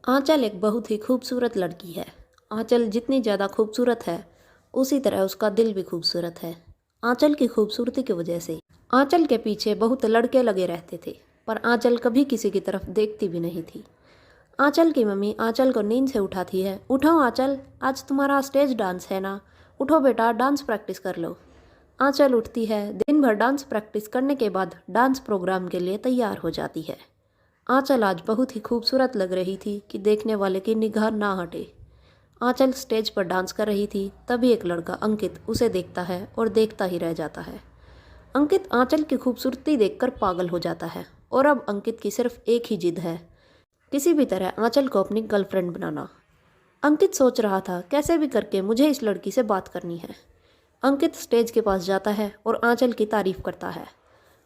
आंचल एक बहुत ही खूबसूरत लड़की है। आंचल जितनी ज़्यादा खूबसूरत है उसी तरह उसका दिल भी खूबसूरत है। आंचल की खूबसूरती की वजह से आंचल के पीछे बहुत लड़के लगे रहते थे, पर आंचल कभी किसी की तरफ देखती भी नहीं थी। आंचल की मम्मी आंचल को नींद से उठाती है। उठो आंचल, आज तुम्हारा स्टेज डांस है ना, उठो बेटा डांस प्रैक्टिस कर लो। आंचल उठती है। दिन भर डांस प्रैक्टिस करने के बाद डांस प्रोग्राम के लिए तैयार हो जाती है। आंचल आज बहुत ही खूबसूरत लग रही थी कि देखने वाले की निगाह ना हटे। आंचल स्टेज पर डांस कर रही थी, तभी एक लड़का अंकित उसे देखता है और देखता ही रह जाता है। अंकित आंचल की खूबसूरती देखकर पागल हो जाता है और अब अंकित की सिर्फ एक ही जिद है, किसी भी तरह आंचल को अपनी गर्लफ्रेंड बनाना। अंकित सोच रहा था कैसे भी करके मुझे इस लड़की से बात करनी है। अंकित स्टेज के पास जाता है और आंचल की तारीफ करता है।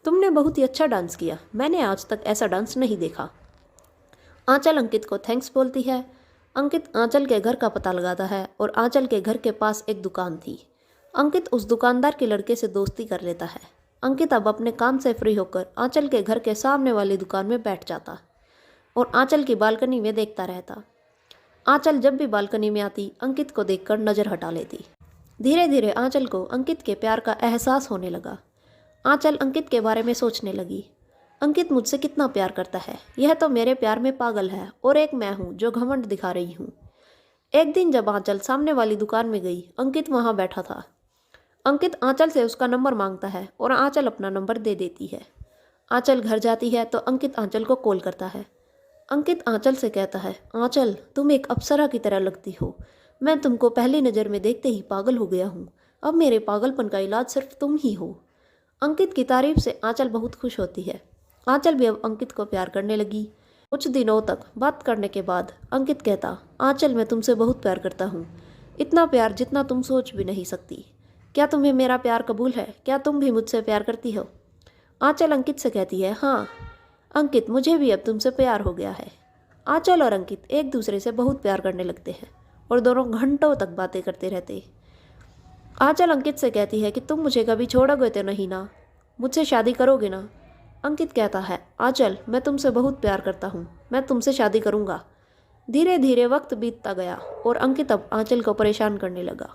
तुमने बहुत ही अच्छा डांस किया, मैंने आज तक ऐसा डांस नहीं देखा। आंचल अंकित को थैंक्स बोलती है। अंकित आंचल के घर का पता लगाता है और आंचल के घर के पास एक दुकान थी। अंकित उस दुकानदार के लड़के से दोस्ती कर लेता है। अंकित अब अपने काम से फ्री होकर आंचल के घर के सामने वाली दुकान में बैठ जाता और आंचल की बालकनी में देखता रहता। आंचल जब भी बालकनी में आती अंकित को देखकर नज़र हटा लेती। धीरे धीरे आंचल को अंकित के प्यार का एहसास होने लगा। आंचल अंकित के बारे में सोचने लगी। अंकित मुझसे कितना प्यार करता है, यह तो मेरे प्यार में पागल है और एक मैं हूँ जो घमंड दिखा रही हूँ। एक दिन जब आंचल सामने वाली दुकान में गई, अंकित वहाँ बैठा था। अंकित आंचल से उसका नंबर मांगता है और आंचल अपना नंबर दे देती है। आंचल घर जाती है तो अंकित आंचल को कॉल करता है। अंकित आंचल से कहता है, आंचल तुम एक अप्सरा की तरह लगती हो। मैं तुमको पहली नज़र में देखते ही पागल हो गया हूँ। अब मेरे पागलपन का इलाज सिर्फ तुम ही हो। अंकित की तारीफ से आंचल बहुत खुश होती है। आंचल भी अब अंकित को प्यार करने लगी। कुछ दिनों तक बात करने के बाद अंकित कहता, आंचल मैं तुमसे बहुत प्यार करता हूँ, इतना प्यार जितना तुम सोच भी नहीं सकती। क्या तुम्हें मेरा प्यार कबूल है? क्या तुम भी मुझसे प्यार करती हो? आंचल अंकित से कहती है, हाँ अंकित मुझे भी अब तुमसे प्यार हो गया है। आंचल और अंकित एक दूसरे से बहुत प्यार करने लगते हैं और दोनों घंटों तक बातें करते रहते। आंचल अंकित से कहती है कि तुम मुझे कभी छोड़ोगे तो नहीं ना, मुझसे शादी करोगे ना? अंकित कहता है, आंचल मैं तुमसे बहुत प्यार करता हूँ, मैं तुमसे शादी करूँगा। धीरे धीरे वक्त बीतता गया और अंकित अब आंचल को परेशान करने लगा।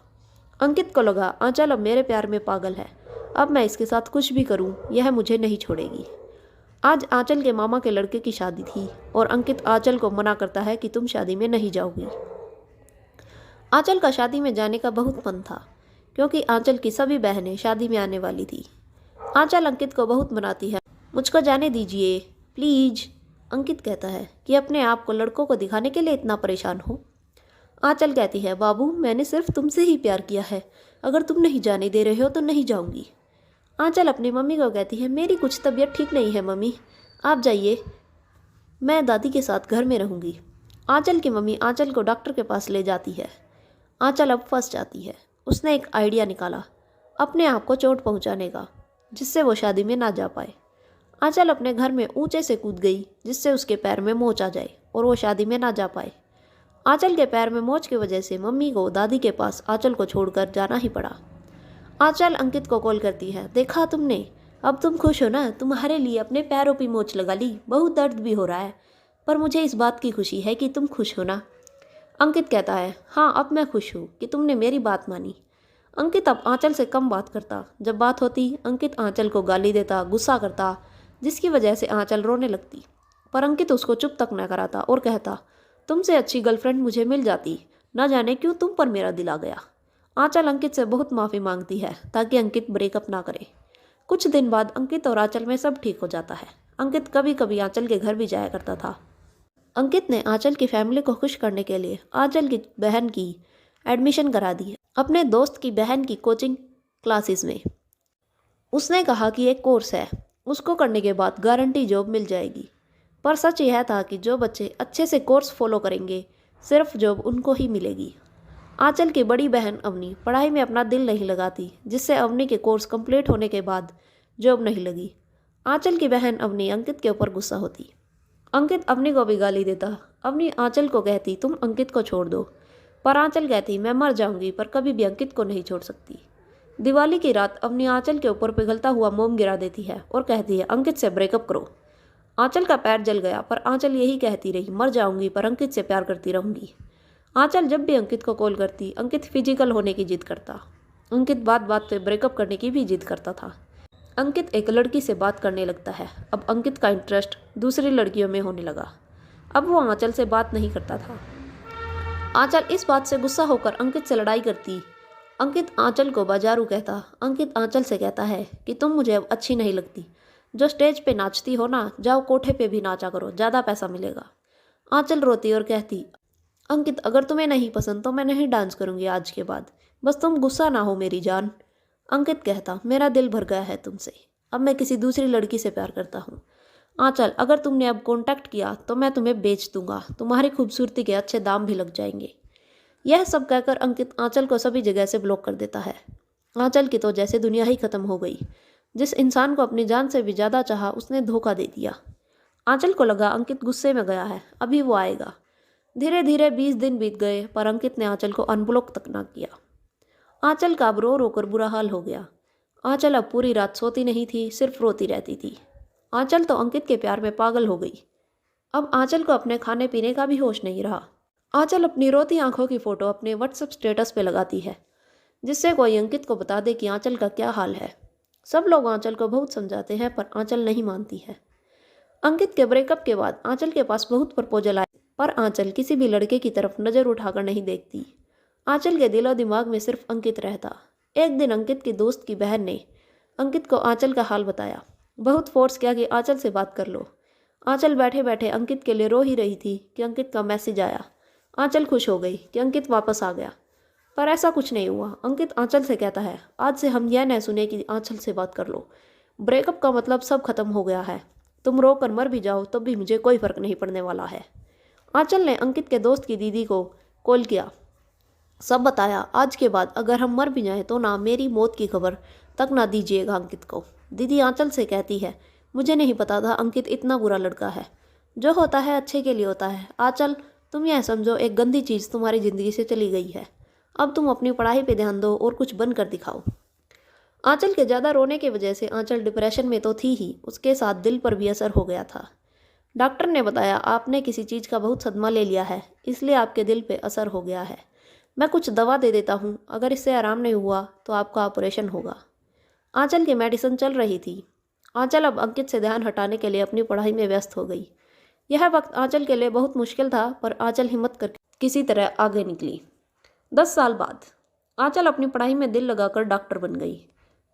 अंकित को लगा आंचल अब मेरे प्यार में पागल है, अब मैं इसके साथ कुछ भी करूँ यह मुझे नहीं छोड़ेगी। आज आंचल के मामा के लड़के की शादी थी और अंकित आंचल को मना करता है कि तुम शादी में नहीं जाओगी। आंचल का शादी में जाने का बहुत मन था क्योंकि आंचल की सभी बहनें शादी में आने वाली थी। आंचल अंकित को बहुत मनाती है, मुझको जाने दीजिए प्लीज। अंकित कहता है कि अपने आप को लड़कों को दिखाने के लिए इतना परेशान हो। आंचल कहती है, बाबू मैंने सिर्फ तुमसे ही प्यार किया है, अगर तुम नहीं जाने दे रहे हो तो नहीं जाऊंगी। आंचल अपनी मम्मी को कहती है, मेरी कुछ तबीयत ठीक नहीं है मम्मी, आप जाइए, मैं दादी के साथ घर में रहूंगी। आंचल की मम्मी आंचल को डॉक्टर के पास ले जाती है। आंचल अब फंस जाती है। उसने एक आइडिया निकाला अपने आप को चोट पहुंचाने का, जिससे वो शादी में ना जा पाए। आंचल अपने घर में ऊंचे से कूद गई जिससे उसके पैर में मोच आ जाए और वो शादी में ना जा पाए। आंचल के पैर में मोच की वजह से मम्मी को दादी के पास आंचल को छोड़कर जाना ही पड़ा। आंचल अंकित को कॉल करती है, देखा तुमने, अब तुम खुश हो ना, तुम्हारे लिए अपने पैरों पे मोच लगा ली, बहुत दर्द भी हो रहा है, पर मुझे इस बात की खुशी है कि तुम खुश हो ना। अंकित कहता है, हाँ अब मैं खुश हूँ कि तुमने मेरी बात मानी। अंकित अब आंचल से कम बात करता। जब बात होती अंकित आंचल को गाली देता, गुस्सा करता, जिसकी वजह से आंचल रोने लगती। पर अंकित उसको चुप तक न कराता और कहता, तुमसे अच्छी गर्लफ्रेंड मुझे मिल जाती, न जाने क्यों तुम पर मेरा दिल आ गया। आंचल अंकित से बहुत माफ़ी मांगती है ताकि अंकित ब्रेकअप ना करे। कुछ दिन बाद अंकित और आंचल में सब ठीक हो जाता है। अंकित कभी कभी आंचल के घर भी जाया करता था। अंकित ने आंचल की फैमिली को खुश करने के लिए आंचल की बहन की एडमिशन करा दी है अपने दोस्त की बहन की कोचिंग क्लासेस में। उसने कहा कि एक कोर्स है, उसको करने के बाद गारंटी जॉब मिल जाएगी। पर सच यह था कि जो बच्चे अच्छे से कोर्स फॉलो करेंगे सिर्फ जॉब उनको ही मिलेगी। आंचल की बड़ी बहन अवनी पढ़ाई में अपना दिल नहीं लगाती, जिससे अवनी के कोर्स कंप्लीट होने के बाद जॉब नहीं लगी। आंचल की बहन अवनी अंकित के ऊपर गुस्सा होती। अंकित अवनी को भी गाली देता। अवनी आंचल को कहती, तुम अंकित को छोड़ दो, पर आंचल कहती, मैं मर जाऊंगी पर कभी भी अंकित को नहीं छोड़ सकती। दिवाली की रात अवनी आंचल के ऊपर पिघलता हुआ मोम गिरा देती है और कहती है, अंकित से ब्रेकअप करो। आंचल का पैर जल गया, पर आंचल यही कहती रही, मर जाऊंगी पर अंकित से प्यार करती रहूंगी। आंचल जब भी अंकित को कॉल करती, अंकित फिजिकल होने की जिद करता। अंकित बात बात पे ब्रेकअप करने की भी जिद करता था। अंकित एक लड़की से बात करने लगता है। अब अंकित का इंटरेस्ट दूसरी लड़कियों में होने लगा। अब वो आंचल से बात नहीं करता था। आंचल इस बात से गुस्सा होकर अंकित से लड़ाई करती। अंकित आंचल को बाजारू कहता। अंकित आंचल से कहता है कि तुम मुझे अब अच्छी नहीं लगती। जो स्टेज पे नाचती हो ना, जाओ कोठे पे भी नाचा करो, ज़्यादा पैसा मिलेगा। आंचल रोती और कहती, अंकित अगर तुम्हें नहीं पसंद तो मैं नहीं डांस करूंगी आज के बाद, बस तुम गुस्सा ना हो मेरी जान। अंकित कहता, मेरा दिल भर गया है तुमसे, अब मैं किसी दूसरी लड़की से प्यार करता हूँ। आंचल अगर तुमने अब कांटेक्ट किया तो मैं तुम्हें बेच दूंगा, तुम्हारी खूबसूरती के अच्छे दाम भी लग जाएंगे। यह सब कहकर अंकित आंचल को सभी जगह से ब्लॉक कर देता है। आंचल की तो जैसे दुनिया ही खत्म हो गई। जिस इंसान को अपनी जान से भी ज़्यादा चाहा, उसने धोखा दे दिया। आंचल को लगा अंकित गुस्से में गया है, अभी वो आएगा। धीरे धीरे 20 दिन बीत गए, पर अंकित ने आंचल को अनब्लॉक तक ना किया। आंचल का अब रो रो कर बुरा हाल हो गया। आंचल अब पूरी रात सोती नहीं थी, सिर्फ रोती रहती थी। आंचल तो अंकित के प्यार में पागल हो गई। अब आंचल को अपने खाने पीने का भी होश नहीं रहा। आंचल अपनी रोती आंखों की फ़ोटो अपने व्हाट्सएप स्टेटस पे लगाती है, जिससे कोई अंकित को बता दे कि आंचल का क्या हाल है। सब लोग आंचल को बहुत समझाते हैं, पर आंचल नहीं मानती है। अंकित के ब्रेकअप के बाद आंचल के पास बहुत प्रपोजल आए, पर आंचल किसी भी लड़के की तरफ नज़र उठाकर नहीं देखती। आंचल के दिलो दिमाग में सिर्फ अंकित रहता। एक दिन अंकित की दोस्त की बहन ने अंकित को आंचल का हाल बताया। बहुत फोर्स किया कि आंचल से बात कर लो। आंचल बैठे बैठे अंकित के लिए रो ही रही थी कि अंकित का मैसेज आया। आंचल खुश हो गई कि अंकित वापस आ गया, पर ऐसा कुछ नहीं हुआ। अंकित आंचल से कहता है, आज से हम यह न सुने कि आंचल से बात कर लो। ब्रेकअप का मतलब सब खत्म हो गया है। तुम रो कर मर भी जाओ तब भी मुझे कोई फ़र्क नहीं पड़ने वाला है। आंचल ने अंकित के दोस्त की दीदी को कॉल किया, सब बताया। आज के बाद अगर हम मर भी जाएं तो ना मेरी मौत की खबर तक ना दीजिएगा अंकित को। दीदी आंचल से कहती है, मुझे नहीं पता था अंकित इतना बुरा लड़का है। जो होता है अच्छे के लिए होता है। आंचल तुम यह समझो, एक गंदी चीज़ तुम्हारी ज़िंदगी से चली गई है। अब तुम अपनी पढ़ाई पे ध्यान दो और कुछ बनकर दिखाओ। आंचल के ज़्यादा रोने की वजह से आंचल डिप्रेशन में तो थी ही, उसके साथ दिल पर भी असर हो गया था। डॉक्टर ने बताया, आपने किसी चीज़ का बहुत सदमा ले लिया है, इसलिए आपके दिल पे असर हो गया है। मैं कुछ दवा दे देता हूँ, अगर इससे आराम नहीं हुआ तो आपका ऑपरेशन होगा। आंचल की मेडिसिन चल रही थी। आंचल अब अंकित से ध्यान हटाने के लिए अपनी पढ़ाई में व्यस्त हो गई। यह वक्त आंचल के लिए बहुत मुश्किल था, पर आंचल हिम्मत करके किसी तरह आगे निकली। 10 साल बाद आंचल अपनी पढ़ाई में दिल लगाकर डॉक्टर बन गई।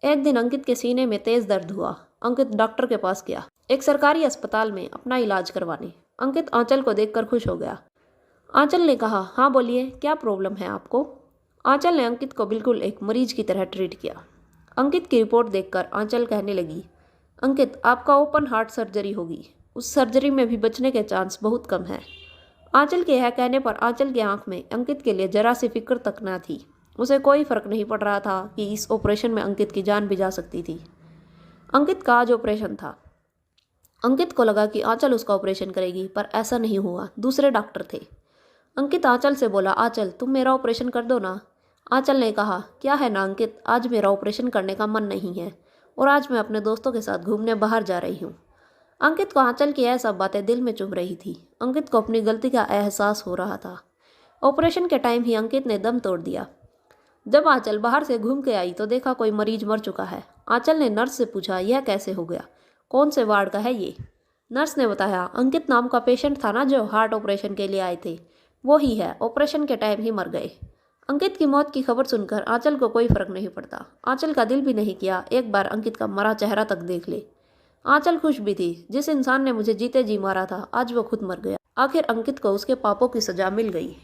एक दिन अंकित के सीने में तेज दर्द हुआ। अंकित डॉक्टर के पास गया, एक सरकारी अस्पताल में अपना इलाज करवाने। अंकित आंचल को देखकर खुश हो गया। आंचल ने कहा, हाँ बोलिए, क्या प्रॉब्लम है आपको। आंचल ने अंकित को बिल्कुल एक मरीज की तरह ट्रीट किया। अंकित की रिपोर्ट देखकर आंचल कहने लगी, अंकित आपका ओपन हार्ट सर्जरी होगी, उस सर्जरी में भी बचने के चांस बहुत कम है। आंचल के यह कहने पर आंचल की आंख में अंकित के लिए जरा सी फिक्र तक न थी। उसे कोई फर्क नहीं पड़ रहा था कि इस ऑपरेशन में अंकित की जान भी जा सकती थी। अंकित का आज ऑपरेशन था। अंकित को लगा कि आंचल उसका ऑपरेशन करेगी, पर ऐसा नहीं हुआ। दूसरे डॉक्टर थे। अंकित आंचल से बोला, आंचल तुम मेरा ऑपरेशन कर दो ना। आंचल ने कहा, क्या है ना अंकित, आज मेरा ऑपरेशन करने का मन नहीं है और आज मैं अपने दोस्तों के साथ घूमने बाहर जा रही हूँ। अंकित को आंचल की यह सब बातें दिल में चुभ रही थी। अंकित को अपनी गलती का एहसास हो रहा था। ऑपरेशन के टाइम ही अंकित ने दम तोड़ दिया। जब आंचल बाहर से घूम के आई तो देखा कोई मरीज मर चुका है। आंचल ने नर्स से पूछा, यह कैसे हो गया, कौन से वार्ड का है ये। नर्स ने बताया, अंकित नाम का पेशेंट था ना जो हार्ट ऑपरेशन के लिए आए थे, वो ही है, ऑपरेशन के टाइम ही मर गए। अंकित की मौत की खबर सुनकर आंचल को कोई फर्क नहीं पड़ता। आंचल का दिल भी नहीं किया एक बार अंकित का मरा चेहरा तक देख ले। आंचल खुश भी थी, जिस इंसान ने मुझे जीते जी मारा था आज वो खुद मर गया। आखिर अंकित को उसके पापों की सजा मिल गई।